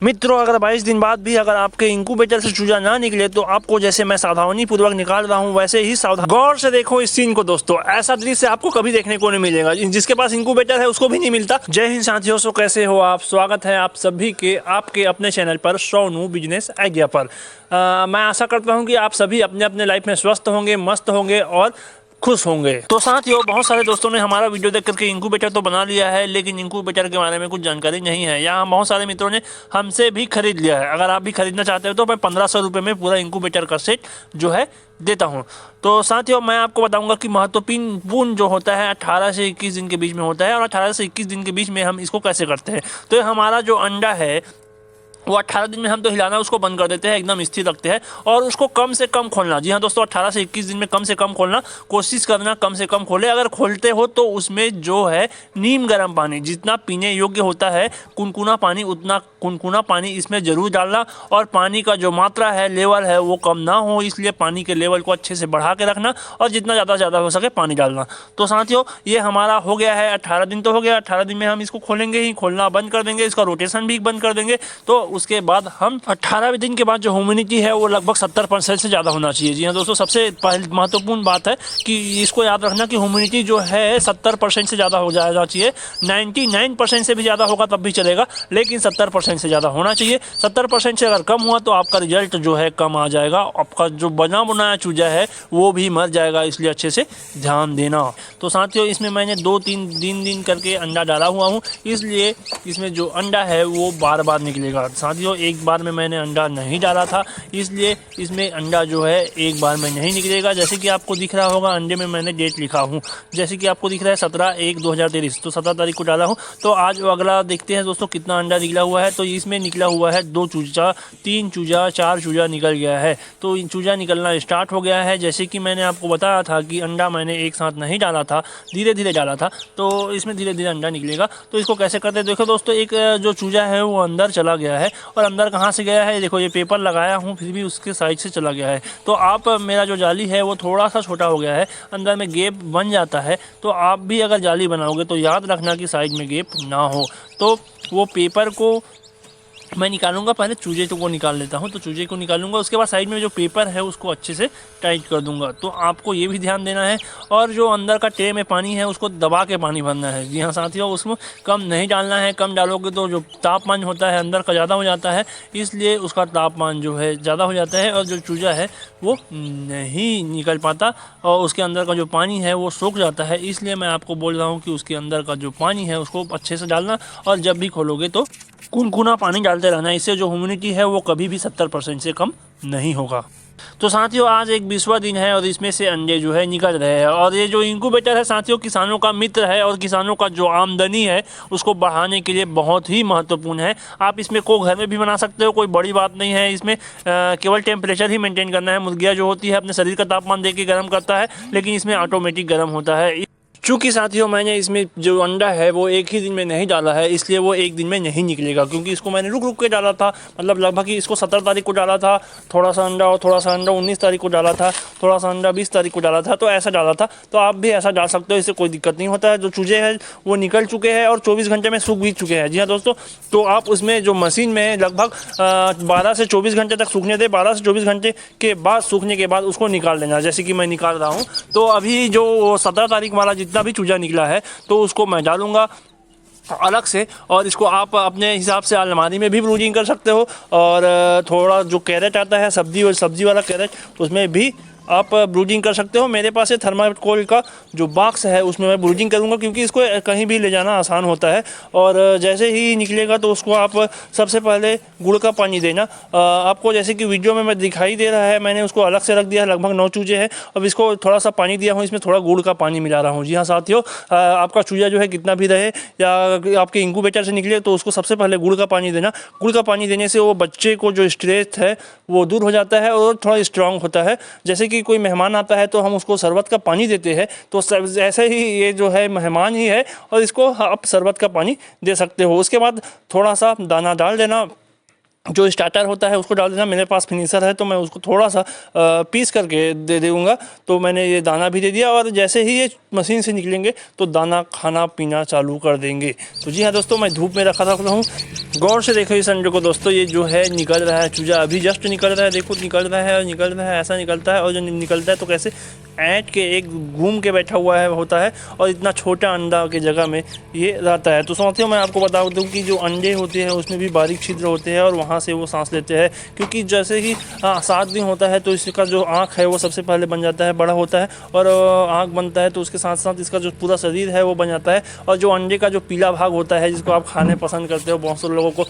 मित्रों, अगर 22 दिन बाद भी अगर आपके इंक्यूबेटर से चूजा ना निकले तो आपको जैसे मैं सावधानी पूर्वक निकाल रहा हूं वैसे ही सावधान गौर से देखो इस सीन को। दोस्तों, ऐसा दृश्य आपको कभी देखने को नहीं मिलेगा, जिसके पास इंक्यूबेटर है उसको भी नहीं मिलता। जय हिंद साथियों, सो कैसे हो आप? स्वागत है आप सभी के आपके अपने चैनल पर सोनू बिजनेस आइडिया पर। मैं आशा करता हूँ कि आप सभी अपने अपने लाइफ में स्वस्थ होंगे, मस्त होंगे और खुश होंगे। तो साथियों, बहुत सारे दोस्तों ने हमारा वीडियो देख करके इंक्यूबेटर तो बना लिया है, लेकिन इंक्यूबेटर के बारे में कुछ जानकारी नहीं है। यहाँ बहुत सारे मित्रों ने हमसे भी खरीद लिया है। अगर आप भी खरीदना चाहते हो तो मैं 1500 रुपये में पूरा इंक्यूबेटर का सेट जो है देता हूँ। तो साथियों, मैं आपको बताऊंगा कि महत्वपूर्ण जो होता है 18 से 21 दिन के बीच में होता है, और 18 से 21 दिन के बीच में हम इसको कैसे करते हैं। तो ये हमारा जो अंडा है वो 18 दिन में हम तो हिलाना उसको बंद कर देते हैं, एकदम स्थिर रखते हैं और उसको कम से कम खोलना। जी हाँ दोस्तों, 18 से 21 दिन में कम से कम खोलना, कोशिश करना कम से कम खोले। अगर खोलते हो तो उसमें जो है नीम गर्म पानी, जितना पीने योग्य होता है कुनकुना पानी, उतना कुनकुना पानी इसमें ज़रूर डालना। और पानी का जो मात्रा है, लेवल है, वो कम ना हो, इसलिए पानी के लेवल को अच्छे से बढ़ा के रखना और जितना ज़्यादा से ज़्यादा हो सके पानी डालना। तो साथियों, ये हमारा हो गया है 18 दिन तो हो गया। 18 दिन में हम इसको खोलेंगे ही, खोलना बंद कर देंगे, इसका रोटेशन भी बंद कर देंगे। तो उसके बाद हम 18वें दिन के बाद जो ह्यूमिडिटी है वो लगभग 70% से ज़्यादा होना चाहिए। जी हाँ दोस्तों, सबसे पहली महत्वपूर्ण बात है कि इसको याद रखना कि ह्यूमिडिटी जो है 70% से ज़्यादा हो जाना चाहिए। 99% से भी ज़्यादा होगा तब भी चलेगा, लेकिन 70% से ज़्यादा होना चाहिए। 70% से अगर कम हुआ तो आपका रिजल्ट जो है कम आ जाएगा, आपका जो बना बनाया चूजा है वो भी मर जाएगा, इसलिए अच्छे से ध्यान देना। तो साथियों, इसमें मैंने 2-3 दिन करके अंडा डाला हुआ हूँ, इसलिए इसमें जो अंडा है वो बार बार निकलेगा। साथियों, एक बार में मैंने अंडा नहीं डाला था, इसलिए इसमें अंडा जो है एक बार में नहीं निकलेगा। जैसे कि आपको दिख रहा होगा, अंडे में मैंने डेट लिखा हूँ, जैसे कि आपको दिख रहा है 17/1/2023, तो 17 तारीख को डाला हूँ। तो आज अगला देखते हैं दोस्तों कितना अंडा निकला हुआ है। तो इसमें निकला हुआ है 2 चूजा, 3 चूजा, 4 चूजा निकल गया है। तो चूजा निकलना स्टार्ट हो गया है। जैसे कि मैंने आपको बताया था कि अंडा मैंने एक साथ नहीं डाला था, धीरे धीरे डाला था, तो इसमें धीरे धीरे अंडा निकलेगा। तो इसको कैसे करते हैं देखो दोस्तों, एक जो चूजा है वो अंदर चला गया है, और अंदर कहाँ से गया है देखो, ये पेपर लगाया हूँ फिर भी उसके साइड से चला गया है। तो आप, मेरा जो जाली है वो थोड़ा सा छोटा हो गया है, अंदर में गैप बन जाता है। तो आप भी अगर जाली बनाओगे तो याद रखना कि साइड में गैप ना हो। तो वो पेपर को मैं निकालूंगा, पहले चूजे को निकाल लेता हूं। तो चूजे को निकालूंगा, उसके बाद साइड में जो पेपर है उसको अच्छे से टाइट कर दूंगा। तो आपको ये भी ध्यान देना है। और जो अंदर का ट्रे में पानी है उसको दबा के पानी भरना है। जी हाँ साथियों, उसमें कम नहीं डालना है, कम डालोगे तो जो तापमान होता है अंदर का ज़्यादा हो जाता है, इसलिए उसका तापमान जो है ज़्यादा हो जाता है और जो चूजा है वो नहीं निकल पाता और उसके अंदर का जो पानी है वो सूख जाता है। इसलिए मैं आपको बोल रहा हूँ कि उसके अंदर का जो पानी है उसको अच्छे से डालना, और जब भी खोलोगे तो कुनकुना पानी डालते रहना। इससे जो ह्यूमिडिटी है वो कभी भी 70% से कम नहीं होगा। तो साथियों, आज एक 20वां दिन है और इसमें से अंडे जो है निकल रहे हैं। और ये जो इंक्यूबेटर है साथियों, किसानों का मित्र है और किसानों का जो आमदनी है उसको बढ़ाने के लिए बहुत ही महत्वपूर्ण है। आप इसमें को घर में भी बना सकते हो, कोई बड़ी बात नहीं है। इसमें केवल टेम्परेचर ही मेंटेन करना है। मुर्गियाँ जो होती है अपने शरीर का तापमान देके गर्म करता है, लेकिन इसमें ऑटोमेटिक गर्म होता है। चूँकि साथियों, मैंने इसमें जो अंडा है वो एक ही दिन में नहीं डाला है, इसलिए वो एक दिन में नहीं निकलेगा, क्योंकि इसको मैंने रुक रुक के डाला था। मतलब लगभग ही इसको 17 तारीख को डाला था, थोड़ा सा अंडा, और थोड़ा सा अंडा 19 तारीख को डाला था, थोड़ा सा अंडा 20 तारीख को डाला था। तो ऐसा डाला था। तो आप भी ऐसा डाल सकते हो, इससे कोई दिक्कत नहीं होता है। जो चूजे हैं वो निकल चुके हैं और 24 घंटे में सूख भी चुके हैं। जी हाँ दोस्तों, तो आप उसमें जो मशीन में लगभग 12 से 24 घंटे तक सूखने दें। 12 से 24 घंटे के बाद सूखने के बाद उसको निकाल देना, जैसे कि मैं निकाल रहा हूँ। तो अभी जो 17 तारीख वाला जितना भी चूजा निकला है तो उसको मैं डालूंगा अलग से, और इसको आप अपने हिसाब से अलमारी में भी ब्रूडिंग कर सकते हो। और थोड़ा जो कैरेट आता है सब्जी वाला कैरेट, उसमें भी आप ब्रूडिंग कर सकते हो। मेरे पास थर्माकोल का जो बॉक्स है उसमें मैं ब्रूडिंग करूँगा, क्योंकि इसको कहीं भी ले जाना आसान होता है। और जैसे ही निकलेगा तो उसको आप सबसे पहले गुड़ का पानी देना। आपको जैसे कि वीडियो में मैं दिखाई दे रहा है, मैंने उसको अलग से रख दिया है। लगभग 9 चूजे हैं। अब इसको थोड़ा सा पानी दिया हूँ, इसमें थोड़ा गुड़ का पानी मिला रहा हूँ। जी हाँ साथियों, आपका चूजा जो है कितना भी रहे या आपके इंक्यूबेटर से निकले तो उसको सबसे पहले गुड़ का पानी देना। गुड़ का पानी देने से वो बच्चे को जो स्ट्रेस है वो दूर हो जाता है और थोड़ा स्ट्रांग होता है। जैसे कि कोई मेहमान आता है तो हम उसको शरबत का पानी देते हैं, तो ऐसे ही ये जो है मेहमान ही है और इसको आप शरबत का पानी दे सकते हो। उसके बाद थोड़ा सा दाना डाल देना जो स्टार्टर होता है उसको डाल देना। मेरे पास फिनिशर है तो मैं उसको थोड़ा सा पीस करके दे दूँगा। तो मैंने ये दाना भी दे दिया और जैसे ही ये मशीन से निकलेंगे तो दाना खाना पीना चालू कर देंगे। तो जी हाँ दोस्तों, मैं धूप में रखा हूँ। गौर से देखो इस अंडे को दोस्तों, ये जो है निकल रहा है चूजा, अभी जस्ट निकल रहा है। देखो निकल रहा है और निकल रहा है, ऐसा निकलता है। और जो निकलता है तो कैसे ऐंठ के एक घूम के बैठा हुआ है होता है और इतना छोटा अंडा की जगह में ये रहता है। तो साथियों मैं आपको बता दूं कि जो अंडे होते हैं उसमें भी बारीक छिद्र होते हैं और वहाँ से वो सांस लेते हैं। क्योंकि जैसे ही 7 दिन होता है तो इसका जो आँख है वो सबसे पहले बन जाता है, बड़ा होता है। और आँख बनता है तो उसके साथ साथ इसका जो पूरा शरीर है वो बन जाता है। और जो अंडे का जो पीला भाग होता है जिसको आप खाने पसंद करते हो, बहुत से लोगों को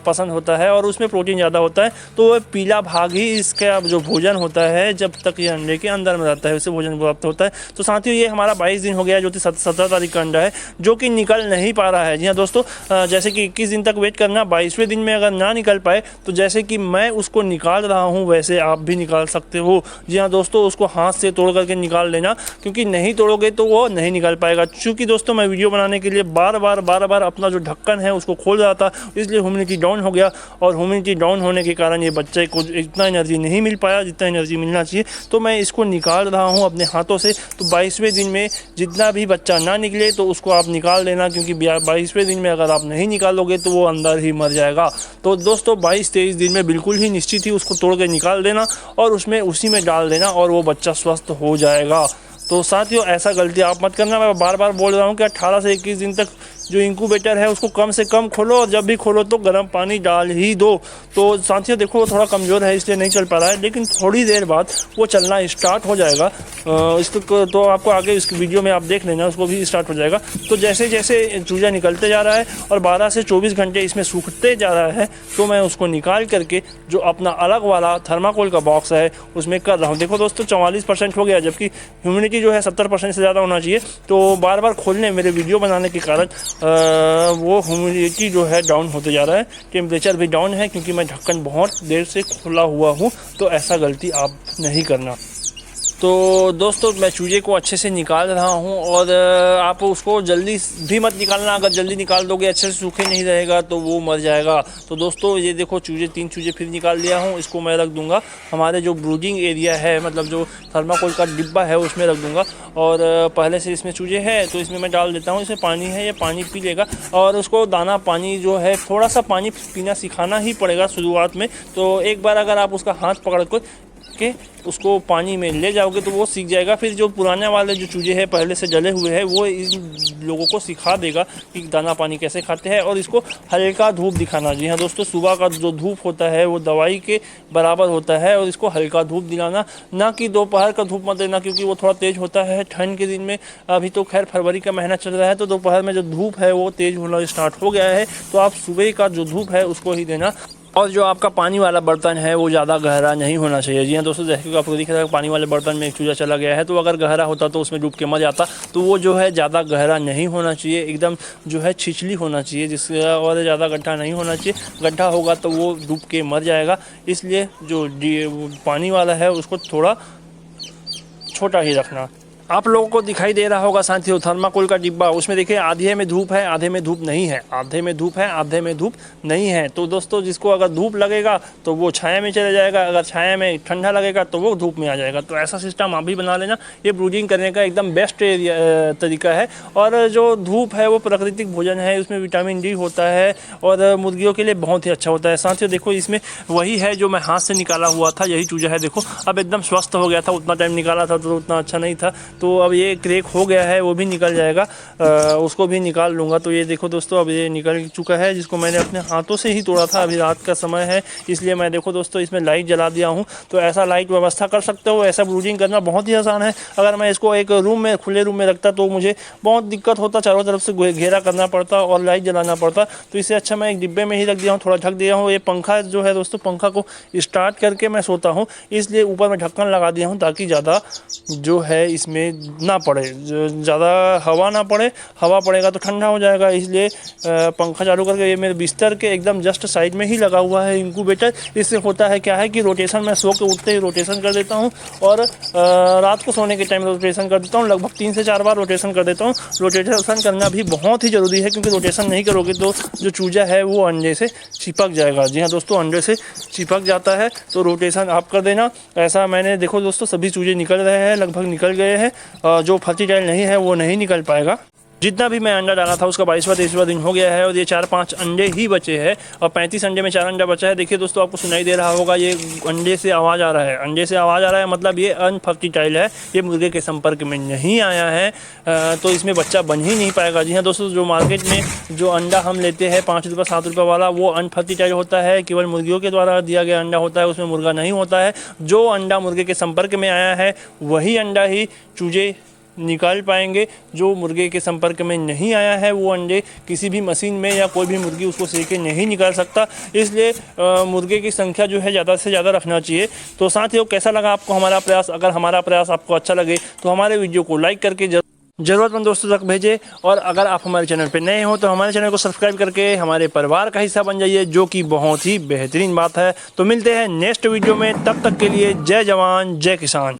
पसंद होता है और उसमें प्रोटीन ज़्यादा होता है, तो वह पीला भाग ही इसका जो भोजन होता है जब तक ये अंडे के अंदर में रहता है उसे भोजन प्राप्त होता है। तो साथियों ये हमारा 22 दिन हो गया है, जो कि 17 तारीख का अंडा है, जो कि निकल नहीं पा रहा है। जी हाँ दोस्तों, जैसे कि 21 दिन तक वेट करना, 22वें दिन में अगर ना निकल पाए तो जैसे कि मैं उसको निकाल रहा हूँ वैसे आप भी निकाल सकते हो। जी हाँ दोस्तों, उसको हाथ से तोड़ करके निकाल लेना, क्योंकि नहीं तोड़ोगे तो वो नहीं निकल पाएगा। चूँकि दोस्तों मैं वीडियो बनाने के लिए बार बार अपना जो ढक्कन है उसको खोल रहा था, इसलिए ह्यूमिडिटी डाउन हो गया। और ह्यूमिडिटी डाउन होने के कारण ये बच्चे को इतना एनर्जी नहीं मिल पाया जितना एनर्जी मिलना चाहिए। तो मैं इसको निकाल रहा हूँ अपने हाथों से। तो 22वें दिन में जितना भी बच्चा ना निकले तो उसको आप निकाल देना, क्योंकि 22वें दिन में अगर आप नहीं निकालोगे तो वो अंदर ही मर जाएगा। तो दोस्तों 22-23 दिन में बिल्कुल ही निश्चित ही उसको तोड़ के निकाल देना और उसमें उसी में डाल देना और वो बच्चा स्वस्थ हो जाएगा। तो साथियों ऐसा गलती आप मत करना। मैं बार बार बोल रहा हूँ कि 18 से 21 दिन तक जो इंक्यूबेटर है उसको कम से कम खोलो और जब भी खोलो तो गर्म पानी डाल ही दो। तो साथियों देखो वो थोड़ा कमज़ोर है इसलिए नहीं चल पा रहा है, लेकिन थोड़ी देर बाद वो चलना स्टार्ट हो जाएगा। इसको तो आपको आगे इस वीडियो में आप देख लेना, उसको भी स्टार्ट हो जाएगा। तो जैसे जैसे चूजा निकलते जा रहा है और 12 से 24 घंटे इसमें सूखते जा रहा है तो मैं उसको निकाल करके जो अपना अलग वाला थर्माकोल का बॉक्स है उसमें कर रहा हूँ। देखो दोस्तों 44% हो गया, जबकि ह्यूमिडिटी जो है 70% से ज़्यादा होना चाहिए। तो बार बार खोलने मेरे वीडियो बनाने के कारण वो ह्यूमिडिटी जो है डाउन होते जा रहा है, टेम्परेचर भी डाउन है, क्योंकि मैं ढक्कन बहुत देर से खुला हुआ हूँ। तो ऐसा गलती आप नहीं करना। तो दोस्तों मैं चूजे को अच्छे से निकाल रहा हूँ और आप उसको जल्दी भी मत निकालना। अगर जल्दी निकाल दोगे अच्छे से सूखे नहीं रहेगा तो वो मर जाएगा। तो दोस्तों ये देखो 3 चूजे फिर निकाल लिया हूँ। इसको मैं रख दूँगा हमारे जो ब्रूडिंग एरिया है, मतलब जो थर्माकोल का डिब्बा है उसमें रख दूँगा। और पहले से इसमें चूजे हैं तो इसमें मैं डाल देता हूँ। इसमें पानी है, ये पानी पी लेगा और उसको दाना पानी जो है थोड़ा सा पानी पीना सिखाना ही पड़ेगा शुरुआत में। तो एक बार अगर आप उसका हाथ पकड़ के उसको पानी में ले जाओगे तो वो सीख जाएगा। फिर जो पुराने वाले जो चूजे हैं पहले से जले हुए हैं वो इन लोगों को सिखा देगा कि दाना पानी कैसे खाते हैं। और इसको हल्का धूप दिखाना। जी हाँ दोस्तों, सुबह का जो धूप होता है वो दवाई के बराबर होता है और इसको हल्का धूप दिलाना, ना कि दोपहर का धूप मत देना, क्योंकि वो थोड़ा तेज़ होता है ठंड के दिन में। अभी तो खैर फरवरी का महीना चल रहा है तो दोपहर में जो धूप है वो तेज़ होना स्टार्ट हो गया है। तो आप सुबह का जो धूप है उसको ही देना। और जो आपका पानी वाला बर्तन है वो ज़्यादा गहरा नहीं होना चाहिए। जी हाँ दोस्तों, जैसे कि आपको दिख रहा है पानी वाले बर्तन में एक चूजा चला गया है, तो अगर गहरा होता तो उसमें डूब के मर जाता। तो वो जो है ज़्यादा गहरा नहीं होना चाहिए, एकदम जो है छिछली होना चाहिए, जिससे और ज़्यादा गड्ढा नहीं होना चाहिए। गड्ढा होगा तो वो डूब के मर जाएगा। इसलिए जो पानी वाला है उसको थोड़ा छोटा ही रखना। आप लोगों को दिखाई दे रहा होगा साथियों थर्माकोल का डिब्बा, उसमें देखिए आधे में धूप है आधे में धूप नहीं है, आधे में धूप है आधे में धूप नहीं है। तो दोस्तों जिसको अगर धूप लगेगा तो वो छाया में चले जाएगा, अगर छाया में ठंडा लगेगा तो वो धूप में आ जाएगा। तो ऐसा सिस्टम आप भी बना लेना। ये ब्रूडिंग करने का एकदम बेस्ट तरीका है। और जो धूप है वो प्राकृतिक भोजन है, उसमें विटामिन डी होता है और मुर्गियों के लिए बहुत ही अच्छा होता है। साथियों देखो इसमें वही है जो मैं हाथ से निकाला हुआ था, यही चूजा है। देखो अब एकदम स्वस्थ हो गया था, उतना टाइम निकाला था तो उतना अच्छा नहीं था। तो अब ये क्रैक हो गया है, वो भी निकल जाएगा, उसको भी निकाल लूँगा। तो ये देखो दोस्तों अब ये निकल चुका है, जिसको मैंने अपने हाथों से ही तोड़ा था। अभी रात का समय है इसलिए मैं देखो दोस्तों इसमें लाइट जला दिया हूँ। तो ऐसा लाइट व्यवस्था कर सकते हो। ऐसा ब्रूडिंग करना बहुत ही आसान है। अगर मैं इसको एक रूम में खुले रूम में रखता तो मुझे बहुत दिक्कत होता, चारों तरफ से घेरा करना पड़ता और लाइट जलाना पड़ता। तो इससे अच्छा मैं एक डिब्बे में ही रख दिया हूँ, थोड़ा ढक दिया हूँ। ये पंखा जो है दोस्तों, पंखा को स्टार्ट करके मैं सोता हूँ, इसलिए ऊपर में ढक्कन लगा दिया हूँ ताकि ज़्यादा जो है इसमें ना पड़े, ज़्यादा हवा ना पड़े, हवा पड़ेगा तो ठंडा हो जाएगा। इसलिए पंखा चालू करके, ये मेरे बिस्तर के एकदम जस्ट साइड में ही लगा हुआ है इंक्यूबेटर। इससे होता है क्या है कि रोटेशन, मैं सो के उठते ही रोटेशन कर देता हूँ और रात को सोने के टाइम रोटेशन कर देता हूँ। लगभग 3 से 4 बार रोटेशन कर देता हूँ। रोटेशन करना भी बहुत ही ज़रूरी है, क्योंकि रोटेशन नहीं करोगे तो जो चूजा है वो अंडे से चिपक जाएगा। जी हाँ दोस्तों, अंडे से चिपक जाता है, तो रोटेशन आप कर देना। ऐसा मैंने, देखो दोस्तों, सभी चूजे निकल रहे हैं, लगभग निकल गए हैं। जो फर्टिलाइज नहीं है वो नहीं निकल पाएगा। जितना भी मैं अंडा डाला था उसका 22वां 23वां दिन हो गया है और ये 4-5 अंडे ही बचे हैं और 35 अंडे में 4 अंडा बचा है। देखिए दोस्तों, आपको सुनाई दे रहा होगा, ये अंडे से आवाज़ आ रहा है, अंडे से आवाज़ आ रहा है, मतलब ये अनफर्टिलाइज है, ये मुर्गे के संपर्क में नहीं आया है, तो इसमें बच्चा बन ही नहीं पाएगा। जी हाँ दोस्तों, जो मार्केट में जो अंडा हम लेते हैं 5 रुपये 7 रुपये वाला, वो अनफर्टिलाइज होता है, केवल मुर्गियों के द्वारा दिया गया अंडा होता है, उसमें मुर्गा नहीं होता है। जो अंडा मुर्गे के संपर्क में आया है वही अंडा ही चूजे निकाल पाएंगे। जो मुर्गे के संपर्क में नहीं आया है वो अंडे किसी भी मशीन में या कोई भी मुर्गी उसको सेके नहीं निकाल सकता। इसलिए मुर्गे की संख्या जो है ज़्यादा से ज़्यादा रखना चाहिए। तो साथियों, कैसा लगा आपको हमारा प्रयास? अगर हमारा प्रयास आपको अच्छा लगे तो हमारे वीडियो को लाइक करके ज़रूरतमंद दोस्तों तक भेजें, और अगर आप हमारे चैनल पर नए हो तो हमारे चैनल को सब्सक्राइब करके हमारे परिवार का हिस्सा बन जाइए, जो कि बहुत ही बेहतरीन बात है। तो मिलते हैं नेक्स्ट वीडियो में, तब तक के लिए जय जवान जय किसान।